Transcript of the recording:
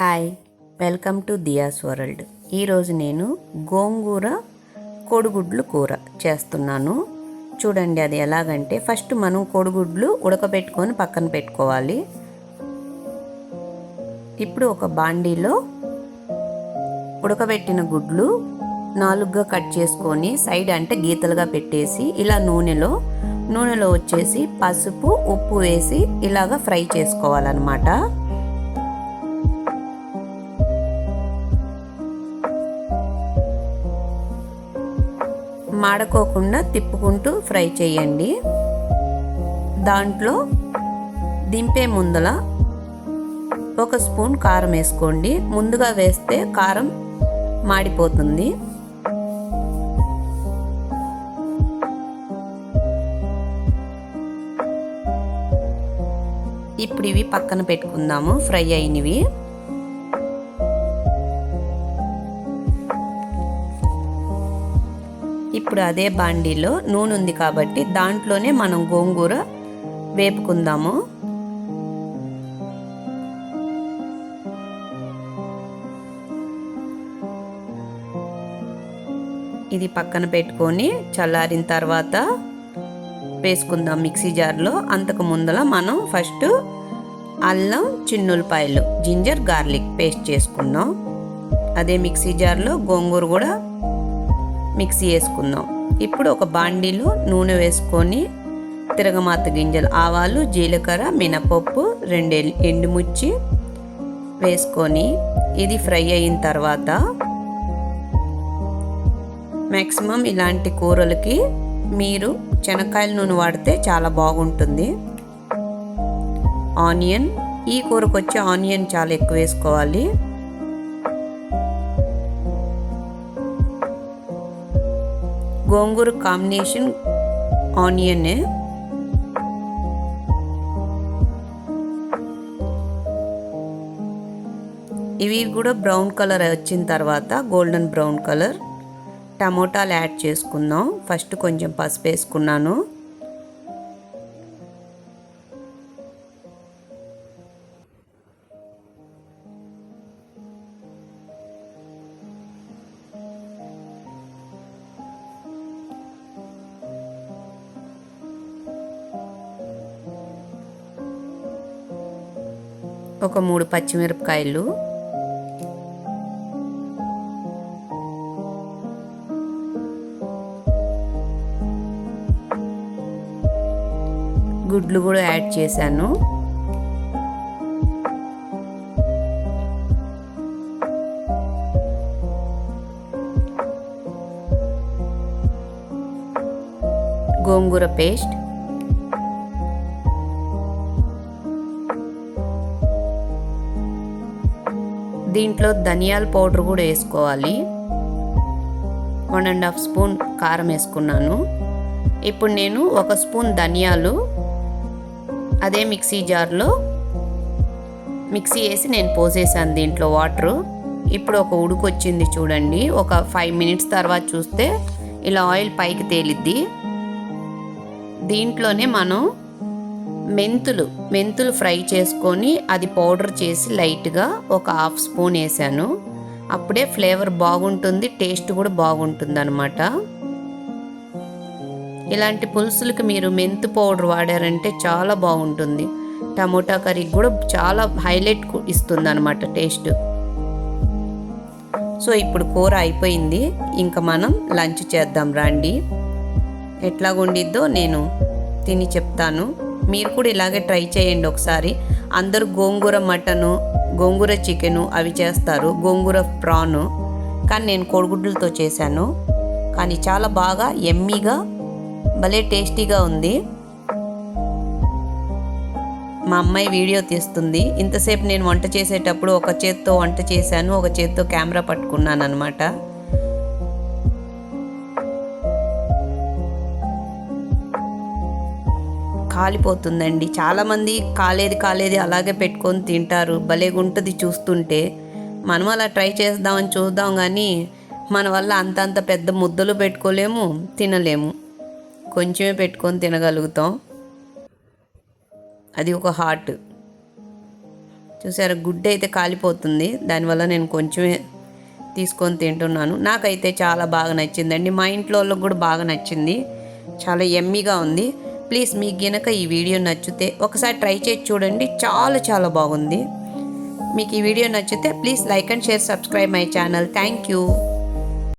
Hi, welcome to diyas world. ఈరోజు నేను గోంగూర కోడిగుడ్లు కూర చేస్తున్నాను. చూడండి అది ఎలాగంటే, ఫస్ట్ మనం కోడిగుడ్లు ఉడకబెట్టుకొని పక్కన పెట్టుకోవాలి. ఇప్పుడు ఒక బాండీలో ఉడకబెట్టిన గుడ్లు 4గా కట్ చేసుకొని సైడ్ అంటే గీతలుగా పెట్టేసి ఇలా నూనెలో వచ్చేసి పసుపు ఉప్పు వేసి ఇలాగ ఫ్రై చేసుకోవాలన్నమాట. మాడకోకుండా తిప్పుకుంటూ ఫ్రై చేయండి. దాంట్లో దింపే ముందల 1 స్పూన్ కారం వేసుకోండి. ముందుగా వేస్తే కారం మాడిపోతుంది. ఇప్పుడు ఇవి పక్కన పెట్టుకుందాము, ఫ్రై అయినవి. ఇప్పుడు అదే బాండీలో నూనె ఉంది కాబట్టి దాంట్లోనే మనం గోంగూర వేపుకుందాము. ఇది పక్కన పెట్టుకొని చల్లారిన తర్వాత వేసుకుందాం మిక్సీ జార్లో. అంతకు ముందల మనం ఫస్ట్ అల్లం చిన్నులపాయలు జింజర్ గార్లిక్ పేస్ట్ చేసుకుందాం. అదే మిక్సీ జార్లో గోంగూర కూడా మిక్సీ వేసుకుందాం. ఇప్పుడు ఒక బాండీలో నూనె వేసుకొని తిరగమాత గింజలు, ఆవాలు, జీలకర్ర, మినపప్పు, 2 ఎండుమిర్చి వేసుకొని ఇది ఫ్రై అయిన తర్వాత మ్యాక్సిమం ఇలాంటి కూరలకి మీరు శనక్కాయల నూనె వాడితే చాలా బాగుంటుంది. ఆనియన్, ఈ కూరకు వచ్చే ఆనియన్ చాలా ఎక్కువ వేసుకోవాలి. గోంగూర కాంబినేషన్ ఆనియన్. ఇవి కూడా బ్రౌన్ కలర్ వచ్చిన తర్వాత గోల్డెన్ బ్రౌన్ కలర్ టమోటాలు యాడ్ చేసుకుందాం. ఫస్ట్ కొంచెం పసుపు వేసుకున్నాను. ఒక 3 పచ్చిమిరపకాయలు, గుడ్లు కూడా యాడ్ చేశాను. గోంగూర పేస్ట్, దీంట్లో ధనియాల పౌడర్ కూడా వేసుకోవాలి. 1.5 స్పూన్ కారం వేసుకున్నాను. ఇప్పుడు నేను 1 స్పూన్ ధనియాలు అదే మిక్సీ జార్లో మిక్సీ వేసి నేను పోసేసాను దీంట్లో వాటరు. ఇప్పుడు ఒక ఉడుకు వచ్చింది చూడండి. ఒక 5 మినిట్స్ తర్వాత చూస్తే ఇలా ఆయిల్ పైకి తేలిద్ది. దీంట్లోనే మనం మెంతులు ఫ్రై చేసుకొని అది పౌడర్ చేసి లైట్గా ఒక 1/2 స్పూన్ వేసాను. అప్పుడే ఫ్లేవర్ బాగుంటుంది, టేస్ట్ కూడా బాగుంటుంది అన్నమాట. ఇలాంటి పులుసులకి మీరు మెంతు పౌడర్ వాడారంటే చాలా బాగుంటుంది. టమోటా కర్రీకి కూడా చాలా హైలైట్ ఇస్తుంది అన్నమాట టేస్ట్. సో ఇప్పుడు కూర అయిపోయింది. ఇంకా మనం లంచ్ చేద్దాం రండి. ఎట్లాగుండిద్దో నేను తిని చెప్తాను. మీరు కూడా ఇలాగే ట్రై చేయండి ఒకసారి. అందరూ గోంగూర మటను, గోంగూర చికెను అవి చేస్తారు, గోంగూర ప్రాను. కానీ నేను కోడిగుడ్లతో చేశాను. కానీ చాలా బాగా యమ్మీగా భలే టేస్టీగా ఉంది. మా అమ్మాయి వీడియో తీస్తుంది. ఇంతసేపు నేను వంట చేసేటప్పుడు ఒక చేత్తో వంట చేశాను, ఒక చేత్తో కెమెరా పట్టుకున్నాను అనమాట. కాలిపోతుందండి. చాలామంది కాలేది అలాగే పెట్టుకొని తింటారు. భలేగుంటుంది చూస్తుంటే. మనం అలా ట్రై చేద్దామని చూద్దాం, కానీ మన వల్ల అంత పెద్ద ముద్దలు పెట్టుకోలేము, తినలేము. కొంచెమే పెట్టుకొని తినగలుగుతాం. అది ఒక హార్ట్. చూసారా, గుడ్డు అయితే కాలిపోతుంది. దానివల్ల నేను కొంచెమే తీసుకొని తింటున్నాను. నాకైతే చాలా బాగా నచ్చిందండి. మా ఇంట్లో వాళ్ళకి కూడా బాగా నచ్చింది. చాలా యమ్మీగా ఉంది. ప్లీజ్ మీకు గనక ఈ వీడియో నచ్చితే ఒకసారి ట్రై చేసి చూడండి. చాలా చాలా బాగుంది. మీకు ఈ వీడియో నచ్చితే please like and share, subscribe my channel. Thank you.